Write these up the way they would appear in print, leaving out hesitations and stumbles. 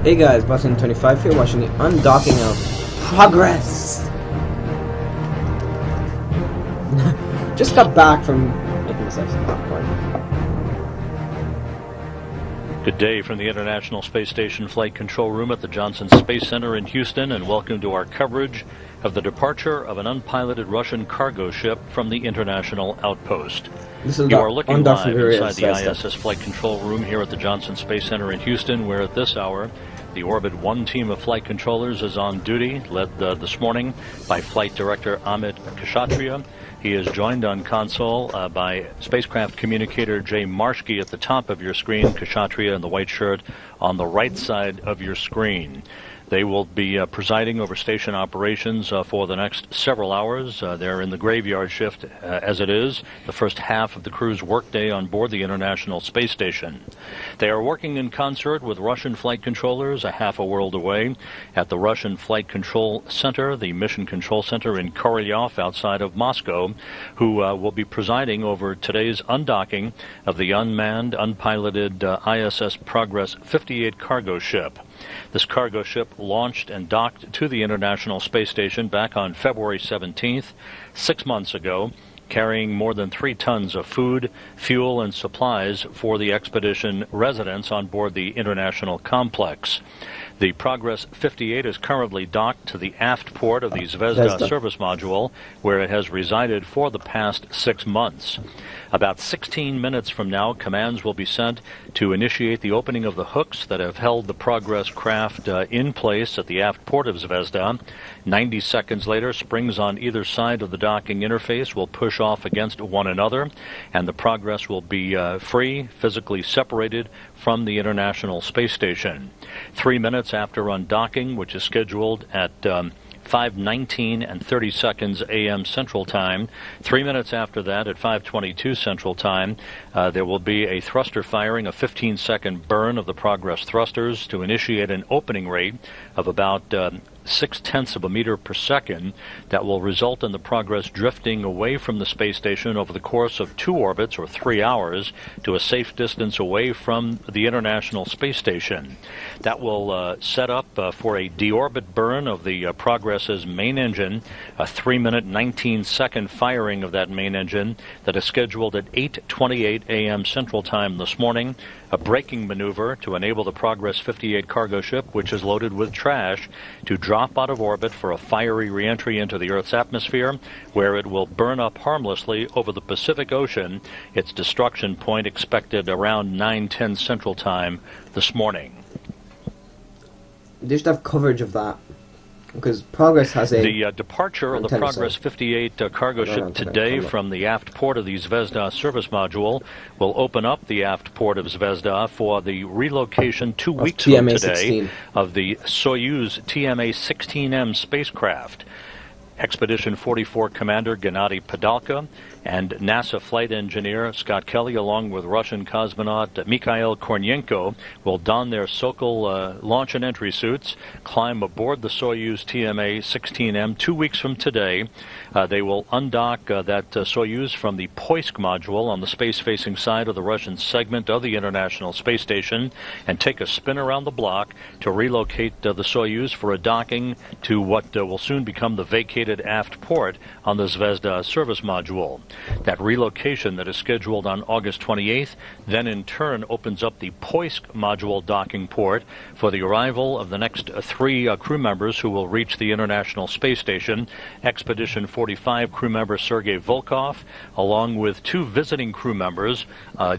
Hey guys, Button25 here, watching the undocking of Progress. Just got back from making myself some popcorn. Good day from the International Space Station Flight Control Room at the Johnson Space Center in Houston, and welcome to our coverage of the departure of an unpiloted Russian cargo ship from the International Outpost. You are looking live inside the ISS Flight Control Room here at the Johnson Space Center in Houston, where at this hour the Orbit 1 team of flight controllers is on duty, led this morning by Flight Director Amit Kshatriya. He is joined on console by spacecraft communicator Jay Marshke at the top of your screen, Kshatriya in the white shirt on the right side of your screen. They will be presiding over station operations for the next several hours. They're in the graveyard shift as it is, the first half of the crew's workday on board the International Space Station. They are working in concert with Russian flight controllers a half a world away at the Russian Flight Control Center, the Mission Control Center in Korolyov outside of Moscow, who will be presiding over today's undocking of the unmanned, unpiloted ISS Progress 58 cargo ship. This cargo ship launched and docked to the International Space Station back on February 17th, 6 months ago, carrying more than 3 tons of food, fuel, and supplies for the expedition residents on board the International Complex. The Progress 58 is currently docked to the aft port of the Zvezda service module, where it has resided for the past 6 months. About 16 minutes from now, commands will be sent to initiate the opening of the hooks that have held the Progress craft in place at the aft port of Zvezda. 90 seconds later, springs on either side of the docking interface will push off against one another, and the Progress will be free, physically separated from the International Space Station. 3 minutes after undocking, which is scheduled at 5:19 and 30 seconds a.m. Central Time. 3 minutes after that, at 5:22 Central Time, there will be a thruster firing, a 15-second burn of the Progress thrusters to initiate an opening rate of about 0.6 of a meter per second that will result in the Progress drifting away from the space station over the course of 2 orbits or 3 hours to a safe distance away from the International Space Station. That will set up for a deorbit burn of the Progress's main engine, a 3-minute 19-second firing of that main engine that is scheduled at 8:28 a.m. Central Time this morning, a braking maneuver to enable the Progress 58 cargo ship, which is loaded with trash, to drop out of orbit for a fiery reentry into the Earth's atmosphere, where it will burn up harmlessly over the Pacific Ocean, its destruction point expected around 9:10 Central Time this morning. They should have coverage of that, because Progress has a... The departure of the Progress 58 cargo ship today from the aft port of the Zvezda service module will open up the aft port of Zvezda for the relocation 2 weeks from today of the Soyuz TMA-16M spacecraft. Expedition 44 Commander Gennady Padalka and NASA flight engineer Scott Kelly, along with Russian cosmonaut Mikhail Kornienko, will don their Sokol launch and entry suits, climb aboard the Soyuz TMA-16M 2 weeks from today. They will undock that Soyuz from the Poisk module on the space-facing side of the Russian segment of the International Space Station and take a spin around the block to relocate the Soyuz for a docking to what will soon become the vacated aft port on the Zvezda service module. That relocation that is scheduled on August 28th then in turn opens up the Poisk module docking port for the arrival of the next 3 crew members who will reach the International Space Station. Expedition 45 crew member Sergei Volkov, along with 2 visiting crew members,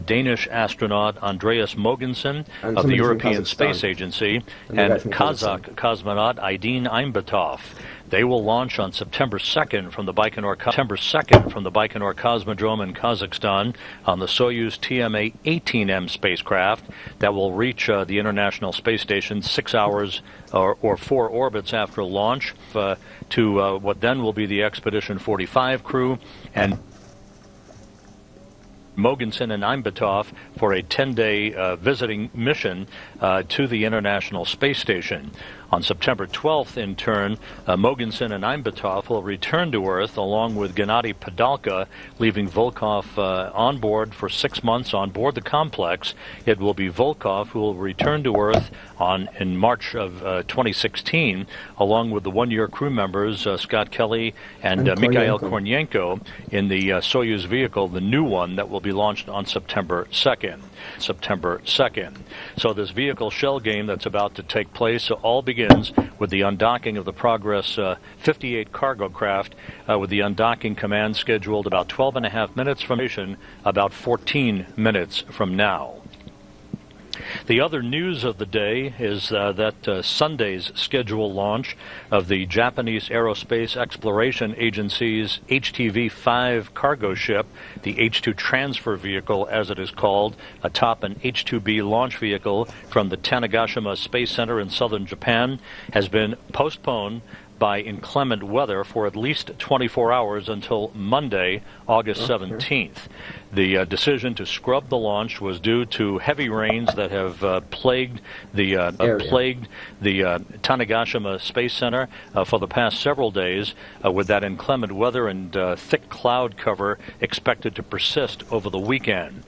Danish astronaut Andreas Mogensen of the European Space Agency and Kazakh cosmonaut Aydin Aimbetov. They will launch on September 2nd from the Baikonur Cosmodrome in Kazakhstan on the Soyuz TMA-18M spacecraft that will reach the International Space Station 6 hours or 4 orbits after launch to what then will be the Expedition 45 crew and Mogensen and Aimbetov for a 10-day visiting mission to the International Space Station. On September 12th, in turn, Mogensen and Einbetov will return to Earth along with Gennady Padalka, leaving Volkov on board for 6 months on board the complex. It will be Volkov who will return to Earth in March of 2016, along with the one-year crew members Scott Kelly and Mikhail Kornienko in the Soyuz vehicle, the new one that will be launched on September 2nd. So this vehicle shell game that's about to take place all begins with the undocking of the Progress 58 cargo craft, with the undocking command scheduled about 12.5 minutes from mission, about 14 minutes from now. The other news of the day is that Sunday's scheduled launch of the Japanese Aerospace Exploration Agency's HTV-5 cargo ship, the H-2 transfer vehicle as it is called, atop an H-2B launch vehicle from the Tanegashima Space Center in southern Japan, has been postponed by inclement weather for at least 24 hours until Monday, August 17th. The decision to scrub the launch was due to heavy rains that have plagued the Tanegashima Space Center for the past several days, with that inclement weather and thick cloud cover expected to persist over the weekend.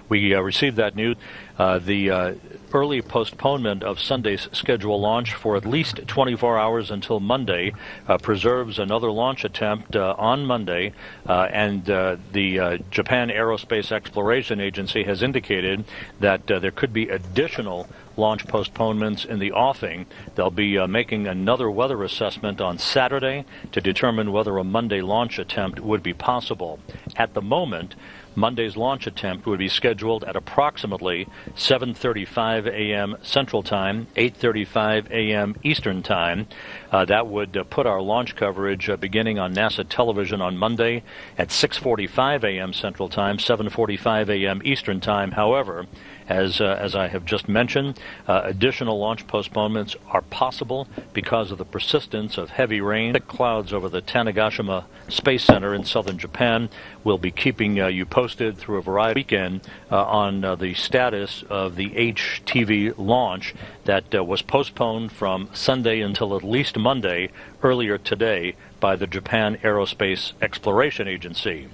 We received that news. The early postponement of Sunday's scheduled launch for at least 24 hours until Monday preserves another launch attempt on Monday, and the Japan Aerospace Exploration Agency has indicated that there could be additional launch postponements in the offing. They'll be making another weather assessment on Saturday to determine whether a Monday launch attempt would be possible. At the moment, Monday's launch attempt would be scheduled at approximately 7:35 a.m. Central Time, 8:35 a.m. Eastern Time. That would put our launch coverage beginning on NASA television on Monday at 6:45 a.m. Central Time, 7:45 a.m. Eastern Time. However, as I have just mentioned, additional launch postponements are possible because of the persistence of heavy rain. Thick clouds over the Tanegashima Space Center in southern Japan. We'll be keeping you posted through a variety of weekend on the status of the HTV launch that was postponed from Sunday until at least Monday earlier today by the Japan Aerospace Exploration Agency.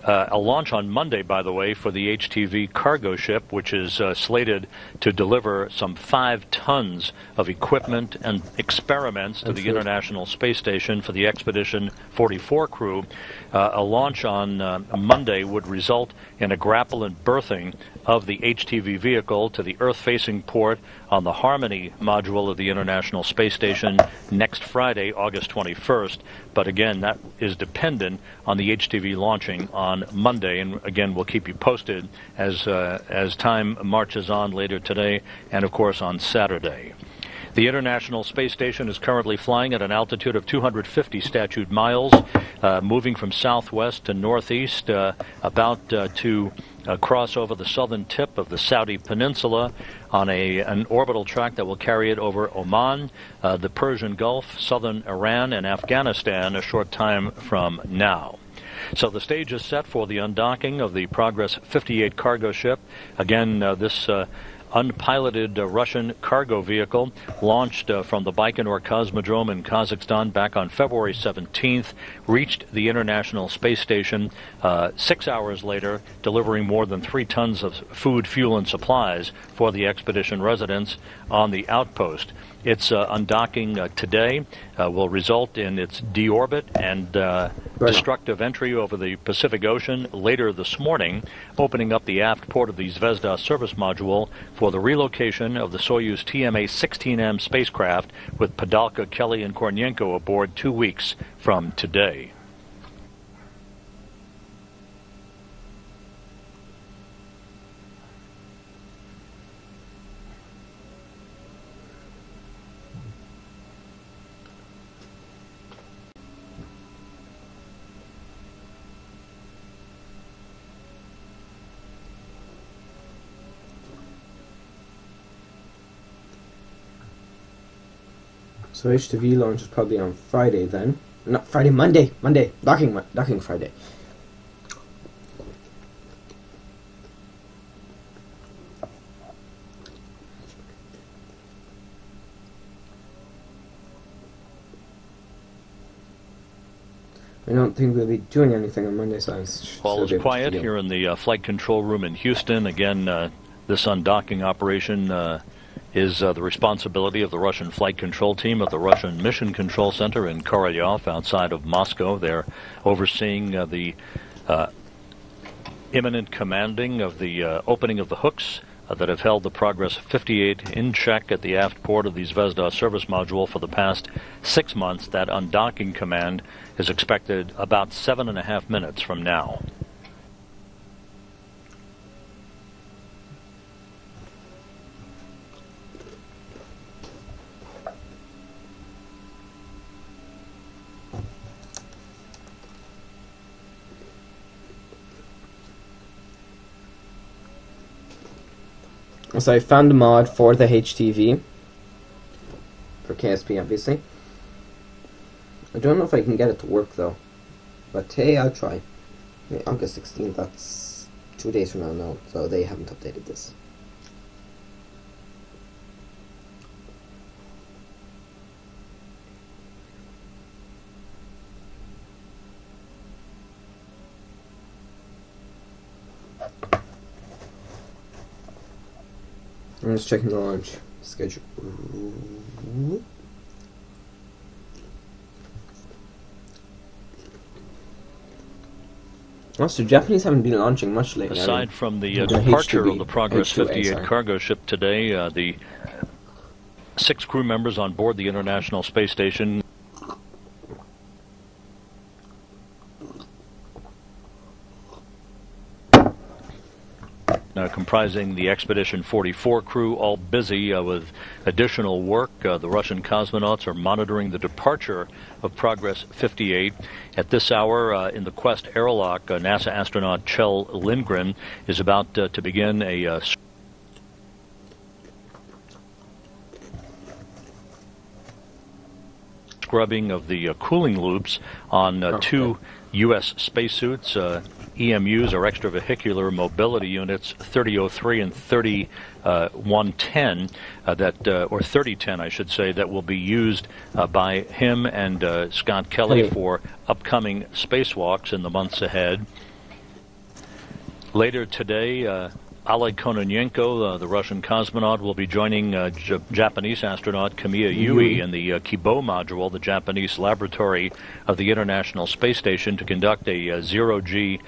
A launch on Monday, by the way, for the HTV cargo ship, which is slated to deliver some 5 tons of equipment and experiments to the International Space Station for the Expedition 44 crew. A launch on Monday would result in a grapple and berthing of the HTV vehicle to the Earth-facing port on the Harmony module of the International Space Station next Friday, August 21st. But again, that is dependent on the HTV launching on Monday, and again, we'll keep you posted as time marches on later today, and of course on Saturday. The International Space Station is currently flying at an altitude of 250 statute miles, moving from southwest to northeast, about to cross over the southern tip of the Saudi Peninsula on an orbital track that will carry it over Oman, the Persian Gulf, southern Iran, and Afghanistan a short time from now. So the stage is set for the undocking of the Progress 58 cargo ship. Again, this unpiloted Russian cargo vehicle launched from the Baikonur Cosmodrome in Kazakhstan back on February 17th, reached the International Space Station 6 hours later, delivering more than 3 tons of food, fuel, and supplies for the expedition residents on the outpost. Its undocking today will result in its deorbit and destructive entry over the Pacific Ocean later this morning, opening up the aft port of the Zvezda service module for the relocation of the Soyuz TMA-16M spacecraft with Padalka, Kelly, and Kornienko aboard 2 weeks from today. So HTV launch is probably on Friday then. Not Friday, Monday. Docking Friday. I don't think we'll be doing anything on Monday, so all is quiet here in the flight control room in Houston. Again, this undocking operation is the responsibility of the Russian flight control team at the Russian Mission Control Center in Korolyov outside of Moscow. They're overseeing the imminent commanding of the opening of the hooks that have held the Progress 58 in check at the aft port of the Zvezda service module for the past 6 months. That undocking command is expected about 7.5 minutes from now. So I found a mod for the HTV, for KSP obviously. I don't know if I can get it to work though, but hey, I'll try. August 16th, that's 2 days from now, so they haven't updated this. I'm just checking the launch schedule. Also, Japanese haven't been launching much lately. Aside from the departure of the Progress 58 cargo ship today, the 6 crew members on board the International Space Station comprising the Expedition 44 crew, all busy with additional work. The Russian cosmonauts are monitoring the departure of Progress 58. At this hour, in the Quest airlock, NASA astronaut Kjell Lindgren is about to begin a scrubbing of the cooling loops on 2 U.S. spacesuits. EMUs, or extravehicular mobility units, 3003 and 3110, or 3010, I should say, that will be used by him and Scott Kelly for upcoming spacewalks in the months ahead. Later today, Oleg Kononenko, the Russian cosmonaut, will be joining Japanese astronaut Kamiya Yui in the Kibo module, the Japanese laboratory of the International Space Station, to conduct a zero-G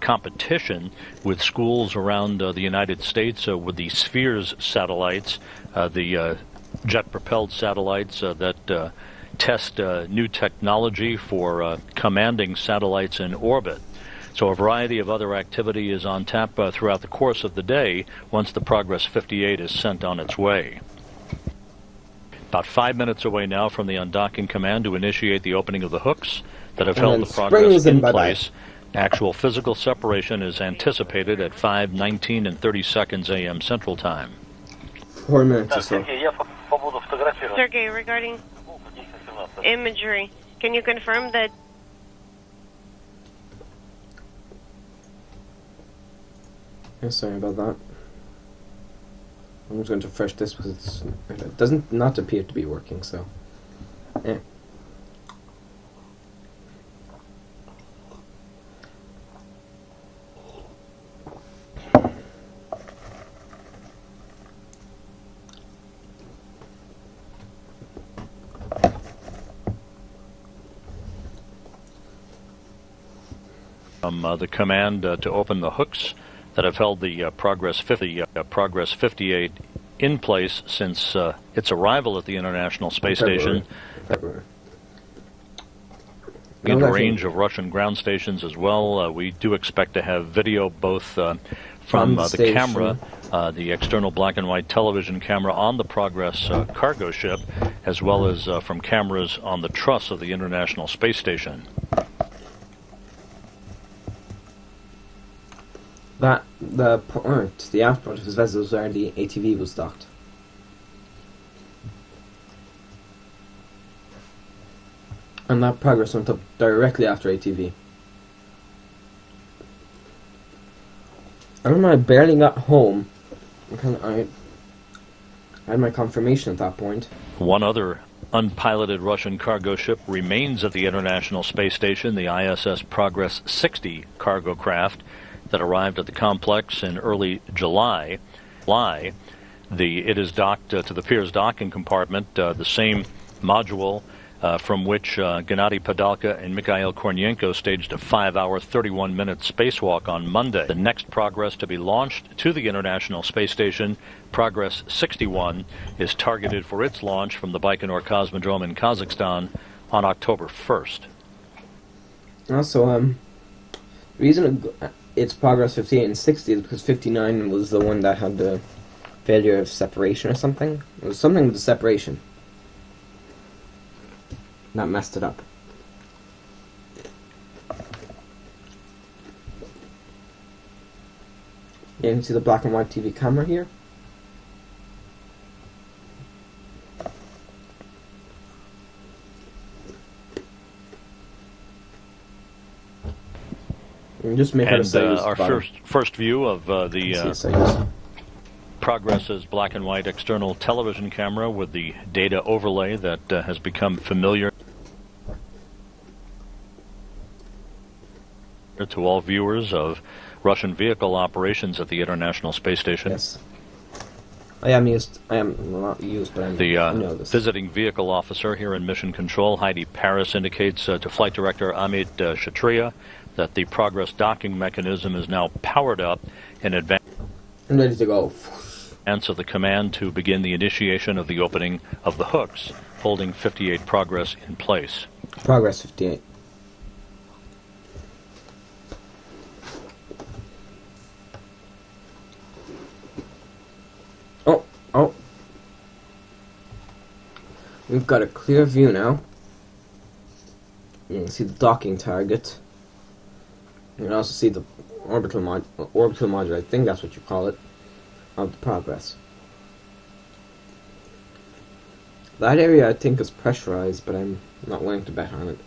competition with schools around the United States with the Spheres satellites, the jet-propelled satellites that test new technology for commanding satellites in orbit. So a variety of other activity is on tap throughout the course of the day once the Progress 58 is sent on its way. About 5 minutes away now from the undocking command to initiate the opening of the hooks that have held the Progress in place. Actual physical separation is anticipated at 5:19 and 30 seconds a.m. Central Time. 4 minutes or so. Sergey, regarding imagery, can you confirm that Yeah, sorry about that. I'm just going to refresh this because it doesn't not appear to be working, so yeah. The command to open the hooks that have held the Progress 58 in place since its arrival at the International Space Station. In a range of Russian ground stations as well. We do expect to have video both from the camera, the external black and white television camera on the Progress cargo ship, as well as from cameras on the truss of the International Space Station. That the aft part of his vessels where the ATV was docked. And that Progress went up directly after ATV. I remember I barely got home. I I had my confirmation at that point. One other unpiloted Russian cargo ship remains at the International Space Station, the ISS Progress 60 cargo craft that arrived at the complex in early July. It is docked to the Pirs docking compartment, the same module from which Gennady Padalka and Mikhail Kornienko staged a 5-hour, 31-minute spacewalk on Monday. The next Progress to be launched to the International Space Station, Progress 61, is targeted for its launch from the Baikonur Cosmodrome in Kazakhstan on October 1st. Also, the reason it's Progress 58 and 60 is because 59 was the one that had the failure of separation or something. It was something with the separation that messed it up. You can see the black and white TV camera here. And just make and our first view of the Progress's black and white external television camera with the data overlay that has become familiar to all viewers of Russian vehicle operations at the International Space Station. Yes. I am not used, but I know this. Visiting vehicle officer here in Mission Control, Heidi Paris, indicates to Flight Director Amit Kshatriya that the Progress docking mechanism is now powered up in advance. I'm ready to go. Of the command to begin the initiation of the opening of the hooks, holding 58 Progress in place. Progress 58. Oh. We've got a clear view now. You can see the docking target. You can also see the orbital module, I think that's what you call it, of the Progress. That area I think is pressurized, but I'm not willing to bet on it.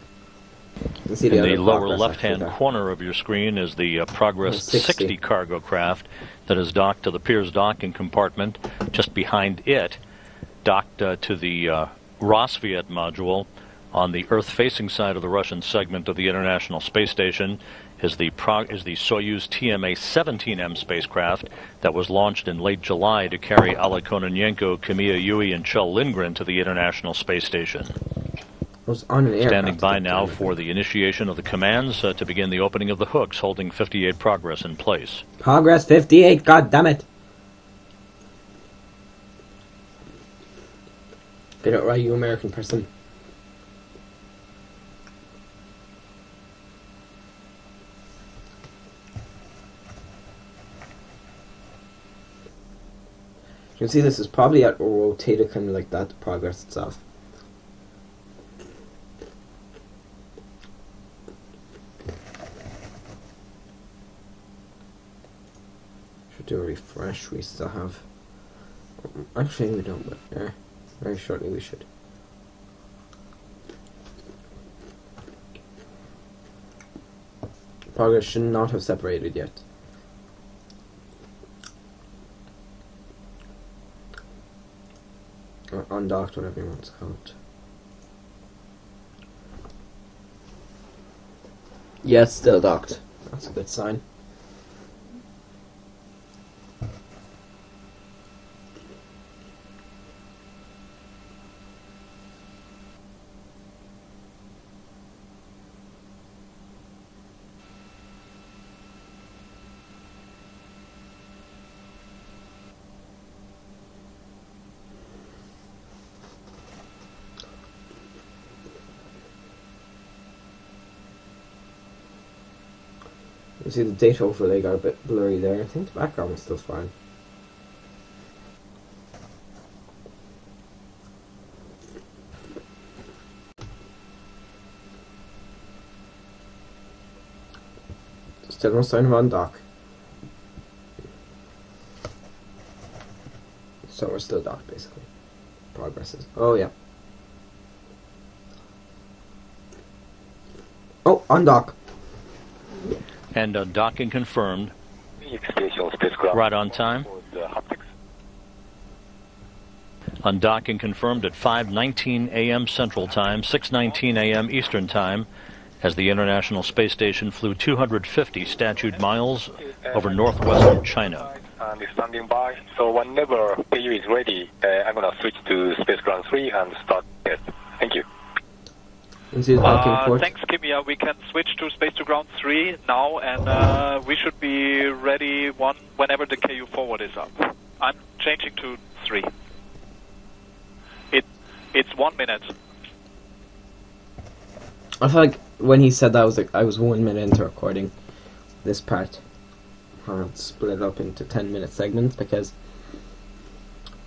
You see in the lower left-hand corner of your screen is the Progress 60 cargo craft that is docked to the Pirs docking compartment. Just behind it, docked to the Rosviet module on the Earth-facing side of the Russian segment of the International Space Station, is the Soyuz TMA-17M spacecraft that was launched in late July to carry Oleg Kononenko, Kamiya Yui, and Kjell Lindgren to the International Space Station. Standing by now for the initiation of the commands to begin the opening of the hooks, holding 58 Progress in place. Progress 58, God damn it! Get it right, you American person. You can see this is probably at rotated kind of like that, the Progress itself. Should do a refresh, we still have... Actually we don't, but very shortly we should. Progress should not have separated yet. Or undocked, whatever you want to call it. Yes, still docked. That's a good sign. You see the data overlay got a bit blurry there. I think the background was still fine. Still no sign of undock. So we're still docked basically. Progresses. Oh yeah. Oh, undock. And docking confirmed. Right on time. Undocking confirmed at 5:19 a.m. Central Time, 6:19 a.m. Eastern Time, as the International Space Station flew 250 statute miles over northwestern China. I'm standing by, so whenever KU is ready, I'm going to switch to Space Ground 3 and start it. Thank you. Thanks, Kimia. We can switch to Space to Ground 3 now, and we should be ready whenever the KU forward is up. I'm changing to 3. It's 1 minute. I feel like when he said that, I was 1 minute into recording this part. I'll split it up into 10-minute segments because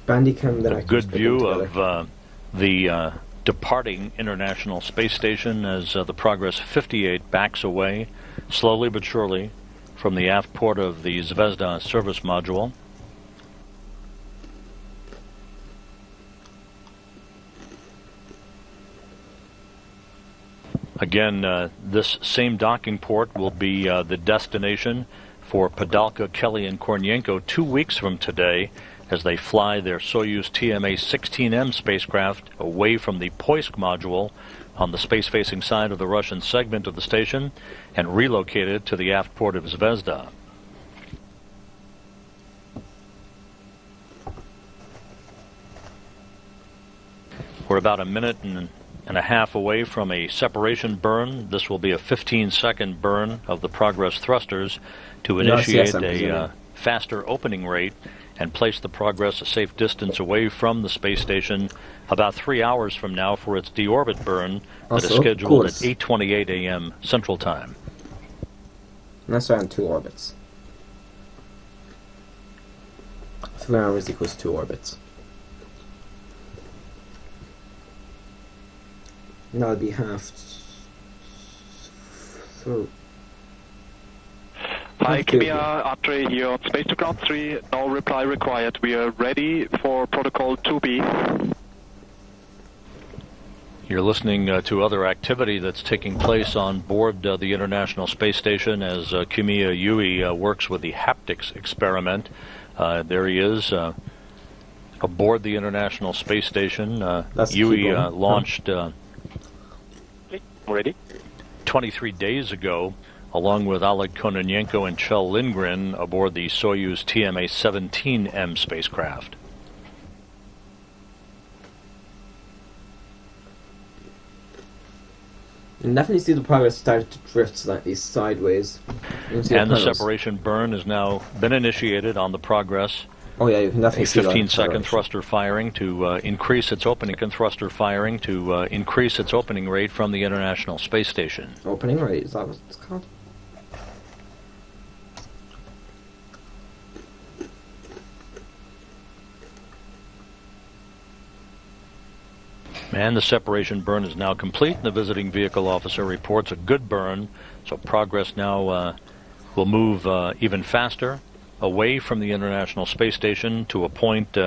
Bandicam then a good view of the departing International Space Station as the Progress 58 backs away slowly but surely from the aft port of the Zvezda service module. Again, this same docking port will be the destination for Padalka, Kelly, and Kornienko 2 weeks from today as they fly their Soyuz TMA-16M spacecraft away from the Poisk module on the space-facing side of the Russian segment of the station and relocate it to the aft port of Zvezda. We're about a minute and a half away from a separation burn. This will be a 15-second burn of the Progress thrusters to initiate a faster opening rate and place the Progress a safe distance away from the space station about 3 hours from now for its deorbit burn that is scheduled at 8:28 a.m. Central Time. And that's around 2 orbits. 3 hours equals 2 orbits. And that would be half. So. Hi, Kimia, Andre here on Space to Ground 3. No reply required. We are ready for Protocol 2B. You're listening to other activity that's taking place on board the International Space Station as Kimiya Yui works with the haptics experiment. There he is aboard the International Space Station. Yui launched ready 23 days ago along with Oleg Kononenko and Kjell Lindgren aboard the Soyuz TMA-17M spacecraft. You can definitely see the Progress started to drift slightly sideways. And the separation burn has now been initiated on the Progress. Oh yeah, you can definitely see 15-second thruster firing to increase its opening rate from the International Space Station. Opening rate, is that what it's called? And the separation burn is now complete. The visiting vehicle officer reports a good burn, so Progress now will move even faster away from the International Space Station to a point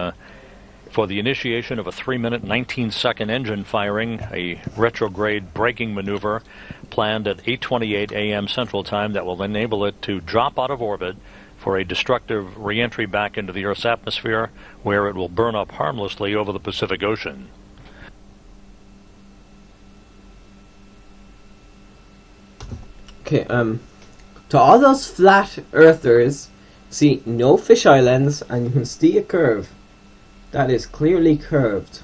for the initiation of a 3-minute, 19-second engine firing, a retrograde braking maneuver planned at 8:28 a.m. Central Time that will enable it to drop out of orbit for a destructive re-entry back into the Earth's atmosphere, where it will burn up harmlessly over the Pacific Ocean. Okay, to all those flat earthers, see no fish islands, and you can see a curve. That is clearly curved.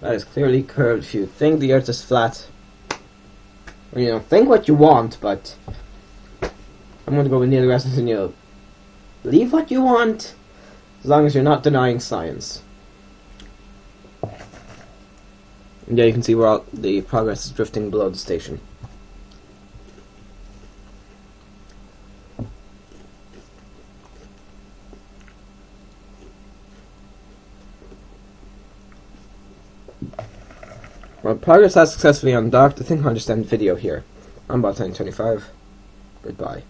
That is clearly curved. If you think the Earth is flat, or, you know, think what you want, but I'm going to go with Neil deGrasse Tyson. Leave what you want, as long as you're not denying science. And yeah, you can see where all the Progress is drifting below the station. Well, Progress has successfully undocked. I think I understand the video here. I'm Bot1025. Goodbye.